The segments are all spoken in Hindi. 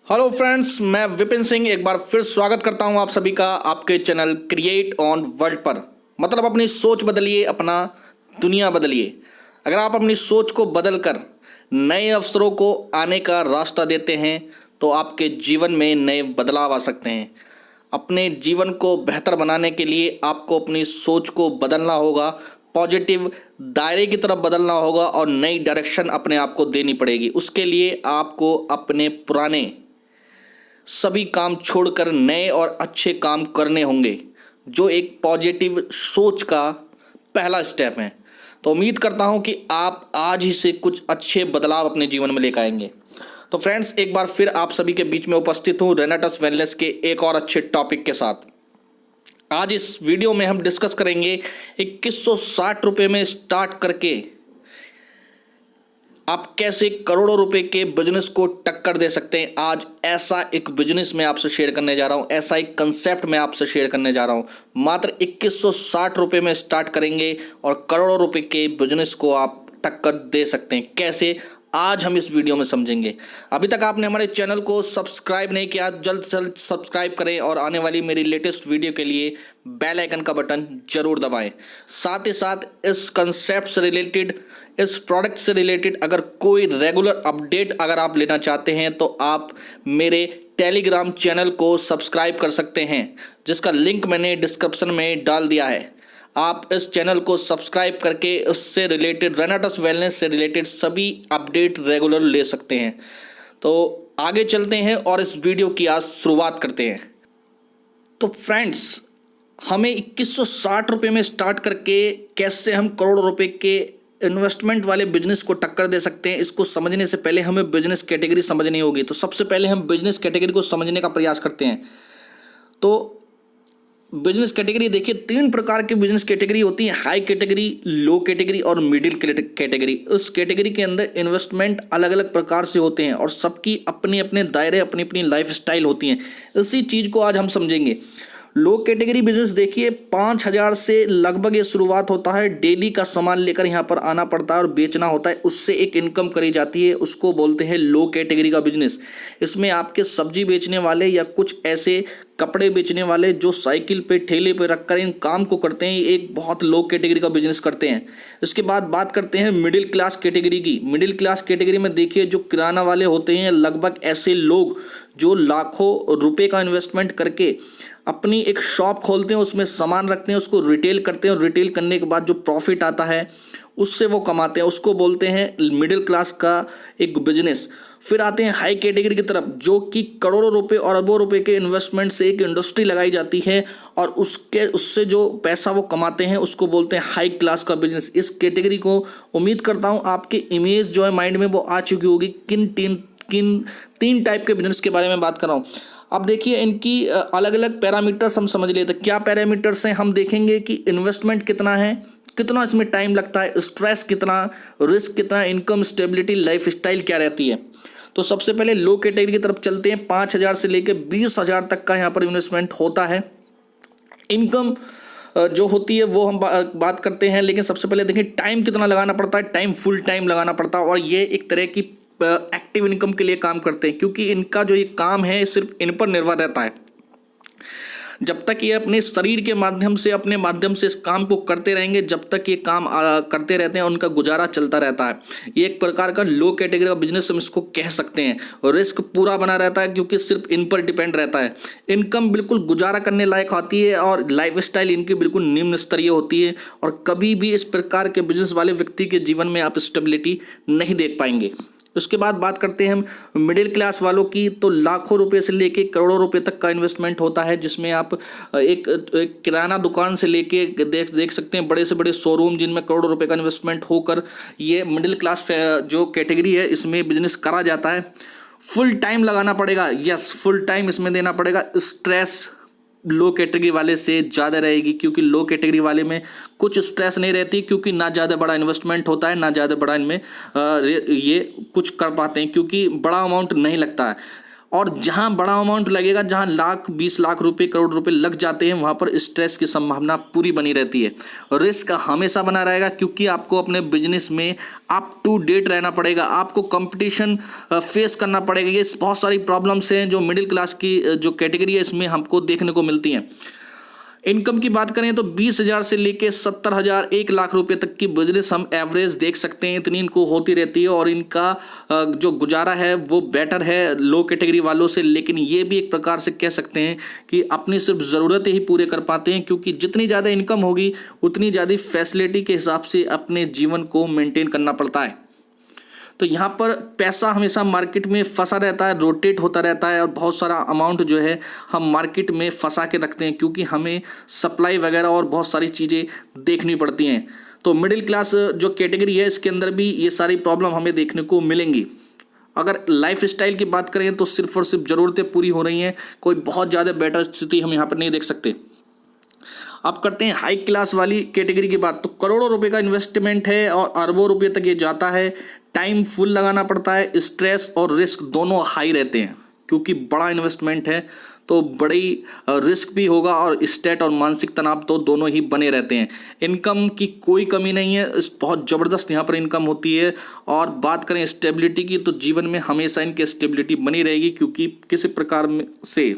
हेलो फ्रेंड्स, मैं विपिन सिंह एक बार फिर स्वागत करता हूं आप सभी का आपके चैनल क्रिएट ऑन वर्ल्ड पर। मतलब अपनी सोच बदलिए, अपना दुनिया बदलिए। अगर आप अपनी सोच को बदल कर नए अवसरों को आने का रास्ता देते हैं तो आपके जीवन में नए बदलाव आ सकते हैं। अपने जीवन को बेहतर बनाने के लिए आपको अपनी सोच को बदलना होगा, पॉजिटिव दायरे की तरफ बदलना होगा और नई डायरेक्शन अपने आप को देनी पड़ेगी। उसके लिए आपको अपने पुराने सभी काम छोड़कर नए और अच्छे काम करने होंगे, जो एक पॉजिटिव सोच का पहला स्टेप है। तो उम्मीद करता हूं कि आप आज ही से कुछ अच्छे बदलाव अपने जीवन में लेकर आएंगे। तो फ्रेंड्स, एक बार फिर आप सभी के बीच में उपस्थित हूं रेनेटस वेलनेस के एक और अच्छे टॉपिक के साथ। आज इस वीडियो में हम डिस्कस करेंगे 2160 रुपये में स्टार्ट करके आप कैसे करोड़ों रुपए के बिजनेस को टक्कर दे सकते हैं। आज ऐसा एक बिजनेस मैं आपसे शेयर करने जा रहा हूं, ऐसा एक कंसेप्ट मैं आपसे शेयर करने जा रहा हूं। मात्र 2160 रुपये में स्टार्ट करेंगे और करोड़ों रुपए के बिजनेस को आप टक्कर दे सकते हैं। कैसे, आज हम इस वीडियो में समझेंगे। अभी तक आपने हमारे चैनल को सब्सक्राइब नहीं किया, जल्द से जल्द सब्सक्राइब करें और आने वाली मेरी लेटेस्ट वीडियो के लिए बेल आइकन का बटन जरूर दबाएं। साथ ही साथ इस कंसेप्ट से रिलेटेड, इस प्रोडक्ट से रिलेटेड अगर कोई रेगुलर अपडेट अगर आप लेना चाहते हैं तो आप मेरे टेलीग्राम चैनल को सब्सक्राइब कर सकते हैं, जिसका लिंक मैंने डिस्क्रिप्शन में डाल दिया है। आप इस चैनल को सब्सक्राइब करके उससे रिलेटेड, रेनेटस वेलनेस से रिलेटेड सभी अपडेट रेगुलर ले सकते हैं। तो आगे चलते हैं और इस वीडियो की आज शुरुआत करते हैं। तो फ्रेंड्स, हमें 2160 रुपये में स्टार्ट करके कैसे हम करोड़ों रुपए के इन्वेस्टमेंट वाले बिजनेस को टक्कर दे सकते हैं, इसको समझने से पहले हमें बिजनेस कैटेगरी समझनी होगी। तो सबसे पहले हम बिजनेस कैटेगरी को समझने का प्रयास करते हैं। तो बिजनेस कैटेगरी देखिए, 3 प्रकार की बिजनेस कैटेगरी होती है: हाई कैटेगरी, लो कैटेगरी और मिडिल कैटेगरी। इस कैटेगरी के अंदर इन्वेस्टमेंट अलग अलग प्रकार से होते हैं और सबकी अपने अपने दायरे, अपनी अपनी लाइफ स्टाइल होती हैं। इसी चीज़ को आज हम समझेंगे। लो कैटेगरी बिजनेस देखिए, 5000 से लगभग ये शुरुआत होता है। डेली का सामान लेकर यहाँ पर आना पड़ता है और बेचना होता है, उससे एक इनकम करी जाती है, उसको बोलते हैं लो कैटेगरी का बिजनेस। इसमें आपके सब्जी बेचने वाले या कुछ ऐसे कपड़े बेचने वाले जो साइकिल पे, ठेले पे रखकर इन काम को करते हैं, एक बहुत लो कैटेगरी का बिजनेस करते हैं। इसके बाद बात करते हैं मिडिल क्लास कैटेगरी की। मिडिल क्लास कैटेगरी में देखिए, जो किराना वाले होते हैं, लगभग ऐसे लोग जो लाखों रुपए का इन्वेस्टमेंट करके अपनी एक शॉप खोलते हैं, उसमें सामान रखते हैं, उसको रिटेल करते हैं और रिटेल करने के बाद जो प्रॉफिट आता है उससे वो कमाते हैं, उसको बोलते हैं मिडिल क्लास का एक बिजनेस। फिर आते हैं हाई कैटेगरी की तरफ, जो कि करोड़ों रुपए और अरबों रुपए के इन्वेस्टमेंट से एक इंडस्ट्री लगाई जाती है और उससे जो पैसा वो कमाते हैं उसको बोलते हैं हाई क्लास का बिजनेस। इस कैटेगरी को उम्मीद करता हूँ आपकी इमेज जो है माइंड में वो आ चुकी होगी, किन तीन टाइप के बिजनेस के बारे में बात कर रहा हूँ। अब देखिए, इनकी अलग अलग पैरामीटर्स हम समझ लेते हैं। क्या पैरामीटर्स हैं, हम देखेंगे कि इन्वेस्टमेंट कितना है, कितना इसमें टाइम लगता है, स्ट्रेस कितना, रिस्क कितना, इनकम स्टेबिलिटी, लाइफ स्टाइल क्या रहती है। तो सबसे पहले लो कैटेगरी की तरफ चलते हैं। 5000 से लेकर 20,000 तक का यहाँ पर इन्वेस्टमेंट होता है। इनकम जो होती है वो हम बात करते हैं, लेकिन सबसे पहले देखिए टाइम कितना लगाना पड़ता है। टाइम फुल टाइम लगाना पड़ता है और ये एक तरह की एक्टिव इनकम के लिए काम करते हैं, क्योंकि इनका जो ये काम है सिर्फ इन पर निर्भर रहता है। जब तक ये अपने शरीर के माध्यम से, अपने माध्यम से इस काम को करते रहेंगे, जब तक ये काम करते रहते हैं, उनका गुजारा चलता रहता है। ये एक प्रकार का लो कैटेगरी का बिजनेस हम इसको कह सकते हैं। रिस्क पूरा बना रहता है क्योंकि सिर्फ इन पर डिपेंड रहता है। इनकम बिल्कुल गुजारा करने लायक होती है और लाइफ स्टाइल इनकी बिल्कुल निम्न स्तरीय होती है और कभी भी इस प्रकार के बिजनेस वाले व्यक्ति के जीवन में आप स्टेबिलिटी नहीं देख पाएंगे। उसके बाद बात करते हैं हम मिडिल क्लास वालों की। तो लाखों रुपए से लेके करोड़ों रुपए तक का इन्वेस्टमेंट होता है, जिसमें आप एक किराना दुकान से लेके देख सकते हैं बड़े से बड़े शोरूम, जिनमें करोड़ों रुपए का इन्वेस्टमेंट होकर ये मिडिल क्लास जो कैटेगरी है इसमें बिजनेस करा जाता है। फुल टाइम लगाना पड़ेगा, यस, फुल टाइम इसमें देना पड़ेगा। स्ट्रेस लो कैटेगरी वाले से ज़्यादा रहेगी, क्योंकि लो कैटेगरी वाले में कुछ स्ट्रेस नहीं रहती, क्योंकि ना ज़्यादा बड़ा इन्वेस्टमेंट होता है, ना ज़्यादा बड़ा इनमें ये कुछ कर पाते हैं, क्योंकि बड़ा अमाउंट नहीं लगता है। और जहां बड़ा अमाउंट लगेगा, जहां लाख 20 लाख रुपए करोड़ रुपए लग जाते हैं, वहां पर स्ट्रेस की संभावना पूरी बनी रहती है। रिस्क हमेशा बना रहेगा क्योंकि आपको अपने बिजनेस में अप टू डेट रहना पड़ेगा, आपको कंपटीशन फेस करना पड़ेगा। ये बहुत सारी प्रॉब्लम्स हैं जो मिडिल क्लास की जो कैटेगरी है इसमें हमको देखने को मिलती हैं। इनकम की बात करें तो 20,000 से लेके 70,000 1 लाख रुपए तक की बिजनेस हम एवरेज देख सकते हैं, इतनी इनको होती रहती है। और इनका जो गुजारा है वो बेटर है लो कैटेगरी वालों से, लेकिन ये भी एक प्रकार से कह सकते हैं कि अपनी सिर्फ ज़रूरतें ही पूरे कर पाते हैं, क्योंकि जितनी ज़्यादा इनकम होगी उतनी ज़्यादा फैसिलिटी के हिसाब से अपने जीवन को मेंटेन करना पड़ता है। तो यहाँ पर पैसा हमेशा मार्केट में फंसा रहता है, रोटेट होता रहता है, और बहुत सारा अमाउंट जो है हम मार्केट में फंसा के रखते हैं क्योंकि हमें सप्लाई वगैरह और बहुत सारी चीज़ें देखनी पड़ती हैं। तो मिडिल क्लास जो कैटेगरी है इसके अंदर भी ये सारी प्रॉब्लम हमें देखने को मिलेंगी। अगर लाइफ स्टाइल की बात करें तो सिर्फ और सिर्फ ज़रूरतें पूरी हो रही हैं, कोई बहुत ज़्यादा बेटर स्थिति हम यहाँ पर नहीं देख सकते। अब करते हैं हाई क्लास वाली कैटेगरी की बात। तो करोड़ों रुपए का इन्वेस्टमेंट है और अरबों रुपए तक ये जाता है, टाइम फुल लगाना पड़ता है, स्ट्रेस और रिस्क दोनों हाई रहते हैं क्योंकि बड़ा इन्वेस्टमेंट है तो बड़ी रिस्क भी होगा, और स्टेट और मानसिक तनाव तो दोनों ही बने रहते हैं। इनकम की कोई कमी नहीं है, बहुत ज़बरदस्त यहाँ पर इनकम होती है। और बात करें स्टेबिलिटी की तो जीवन में हमेशा इनकी स्टेबिलिटी बनी रहेगी क्योंकि किसी प्रकार से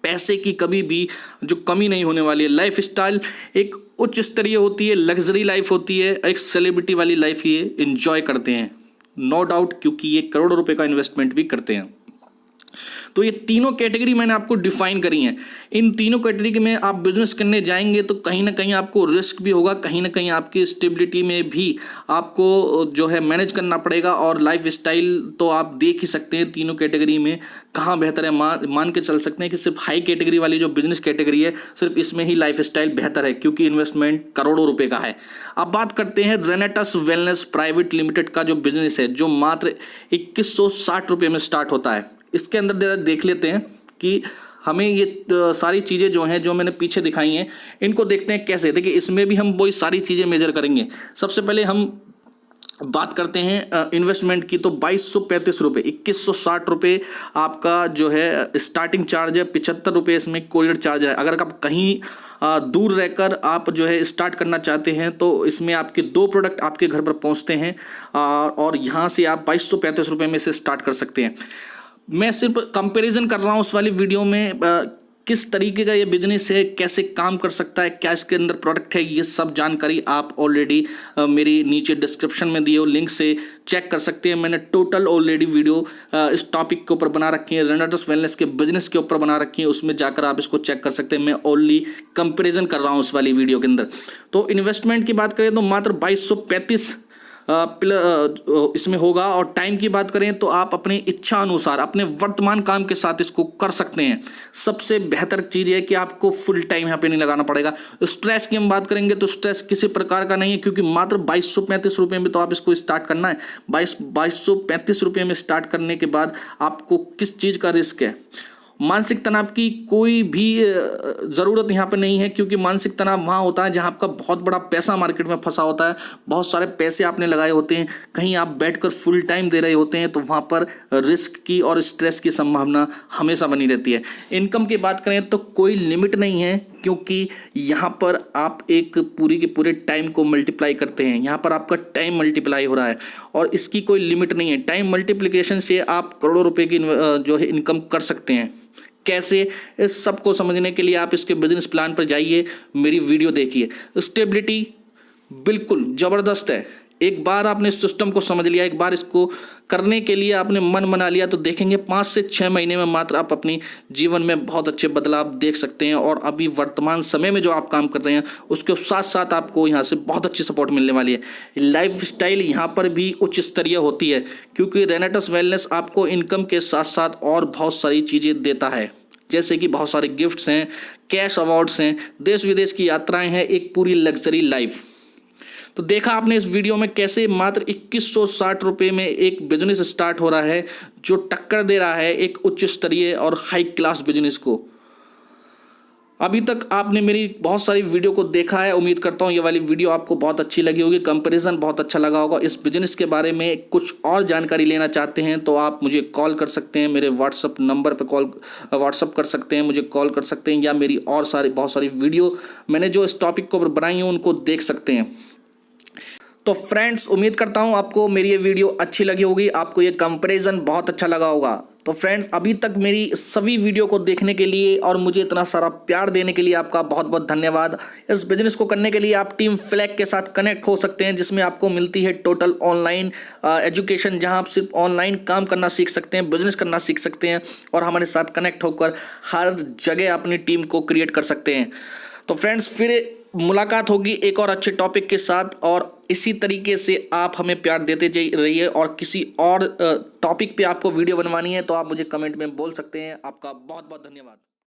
पैसे की कभी भी जो कमी नहीं होने वाली है। लाइफ स्टाइल एक उच्च स्तरीय होती है, लग्जरी लाइफ होती है, एक सेलिब्रिटी वाली लाइफ ये एंजॉय करते हैं नो डाउट, क्योंकि ये करोड़ों रुपए का इन्वेस्टमेंट भी करते हैं। तो ये तीनों कैटेगरी मैंने आपको डिफाइन करी हैं। इन तीनों कैटेगरी में आप बिजनेस करने जाएंगे तो कहीं ना कहीं आपको रिस्क भी होगा, कहीं ना कहीं आपकी स्टेबिलिटी में भी आपको जो है मैनेज करना पड़ेगा। और लाइफ स्टाइल तो आप देख ही सकते हैं तीनों कैटेगरी में कहाँ बेहतर है। मान के चल सकते हैं कि सिर्फ हाई कैटेगरी वाली जो बिजनेस कैटेगरी है सिर्फ इसमें ही लाइफ स्टाइल बेहतर है क्योंकि इन्वेस्टमेंट करोड़ों रुपए का है। अब बात करते हैं रेनेटस वेलनेस प्राइवेट लिमिटेड का जो बिजनेस है, जो मात्र 2160 रुपये में स्टार्ट होता है। इसके अंदर देख लेते हैं कि हमें ये सारी चीज़ें जो हैं जो मैंने पीछे दिखाई हैं इनको देखते हैं कैसे। देखिए इसमें भी हम वही सारी चीज़ें मेजर करेंगे। सबसे पहले हम बात करते हैं इन्वेस्टमेंट की, तो 2235 रुपये, 2160 रुपये आपका जो है स्टार्टिंग चार्ज है, 75 रुपये इसमें कोरियर चार्ज है। अगर आप कहीं दूर रहकर आप जो है स्टार्ट करना चाहते हैं तो इसमें आपके 2 प्रोडक्ट आपके घर पर पहुंचते हैं और यहाँ से आप 2235 रुपये में से स्टार्ट कर सकते हैं। मैं सिर्फ कंपैरिजन कर रहा हूँ उस वाली वीडियो में किस तरीके का ये बिजनेस है, कैसे काम कर सकता है, क्या इसके अंदर प्रोडक्ट है, ये सब जानकारी आप ऑलरेडी मेरी नीचे डिस्क्रिप्शन में दिए हुए लिंक से चेक कर सकते हैं। मैंने टोटल ऑलरेडी वीडियो इस टॉपिक के ऊपर बना रखी है, रेनेटस वेलनेस के बिजनेस के ऊपर बना रखी है, उसमें जाकर आप इसको चेक कर सकते हैं। मैं ओनली कंपेरिजन कर रहा हूँ उस वाली वीडियो के अंदर। तो इन्वेस्टमेंट की बात करें तो मात्र 2235 इसमें होगा। और टाइम की बात करें तो आप अपनी इच्छा अनुसार अपने वर्तमान काम के साथ इसको कर सकते हैं। सबसे बेहतर चीज़ है कि आपको फुल टाइम यहाँ पे नहीं लगाना पड़ेगा। स्ट्रेस की हम बात करेंगे तो स्ट्रेस किसी प्रकार का नहीं है क्योंकि मात्र 2235 रुपये में तो आप इसको स्टार्ट करना है। 2235 रुपये में स्टार्ट करने के बाद आपको किस चीज़ का रिस्क है, मानसिक तनाव की कोई भी ज़रूरत यहाँ पे नहीं है क्योंकि मानसिक तनाव वहाँ होता है जहाँ आपका बहुत बड़ा पैसा मार्केट में फंसा होता है, बहुत सारे पैसे आपने लगाए होते हैं, कहीं आप बैठकर फुल टाइम दे रहे होते हैं, तो वहाँ पर रिस्क की और स्ट्रेस की संभावना हमेशा बनी रहती है। इनकम की बात करें तो कोई लिमिट नहीं है क्योंकि यहाँ पर आप एक पूरी के पूरे टाइम को मल्टीप्लाई करते हैं, यहाँ पर आपका टाइम मल्टीप्लाई हो रहा है और इसकी कोई लिमिट नहीं है। टाइम मल्टीप्लिकेशन से आप करोड़ों रुपए की जो है इनकम कर सकते हैं। कैसे, इस सब को समझने के लिए आप इसके बिजनेस प्लान पर जाइए, मेरी वीडियो देखिए। स्टेबिलिटी बिल्कुल ज़बरदस्त है। एक बार आपने इस सिस्टम को समझ लिया, एक बार इसको करने के लिए आपने मन बना लिया तो देखेंगे 5 से 6 महीने में मात्र आप अपनी जीवन में बहुत अच्छे बदलाव देख सकते हैं। और अभी वर्तमान समय में जो आप काम कर रहे हैं उसके साथ साथ आपको यहाँ से बहुत अच्छी सपोर्ट मिलने वाली है। लाइफ स्टाइल यहाँ पर भी उच्च स्तरीय होती है क्योंकि रेनेटस वेलनेस आपको इनकम के साथ साथ और बहुत सारी चीज़ें देता है, जैसे कि बहुत सारे गिफ्ट्स हैं, कैश अवार्ड्स हैं, देश विदेश की यात्राएं हैं, एक पूरी लग्जरी लाइफ। तो देखा आपने इस वीडियो में कैसे मात्र 2160 रुपये में एक बिजनेस स्टार्ट हो रहा है जो टक्कर दे रहा है एक उच्च स्तरीय और हाई क्लास बिजनेस को। अभी तक आपने मेरी बहुत सारी वीडियो को देखा है, उम्मीद करता हूँ ये वाली वीडियो आपको बहुत अच्छी लगी होगी, कंपैरिजन बहुत अच्छा लगा होगा। इस बिजनेस के बारे में कुछ और जानकारी लेना चाहते हैं तो आप मुझे कॉल कर सकते हैं, मेरे व्हाट्सअप नंबर पे व्हाट्सअप कर सकते हैं, मुझे कॉल कर सकते हैं, या मेरी और बहुत सारी वीडियो मैंने जो इस टॉपिक को बनाई हैं उनको देख सकते हैं। तो फ्रेंड्स, उम्मीद करता हूँ आपको मेरी ये वीडियो अच्छी लगी होगी, आपको ये कंपैरिजन बहुत अच्छा लगा होगा। तो फ्रेंड्स, अभी तक मेरी सभी वीडियो को देखने के लिए और मुझे इतना सारा प्यार देने के लिए आपका बहुत बहुत धन्यवाद। इस बिजनेस को करने के लिए आप टीम फ्लैग के साथ कनेक्ट हो सकते हैं, जिसमें आपको मिलती है टोटल ऑनलाइन एजुकेशन, जहां आप सिर्फ ऑनलाइन काम करना सीख सकते हैं, बिजनेस करना सीख सकते हैं और हमारे साथ कनेक्ट होकर हर जगह अपनी टीम को क्रिएट कर सकते हैं। तो फ्रेंड्स, फिर मुलाकात होगी एक और अच्छे टॉपिक के साथ, और इसी तरीके से आप हमें प्यार देते रहिए। और किसी और टॉपिक पे आपको वीडियो बनवानी है तो आप मुझे कमेंट में बोल सकते हैं। आपका बहुत बहुत धन्यवाद।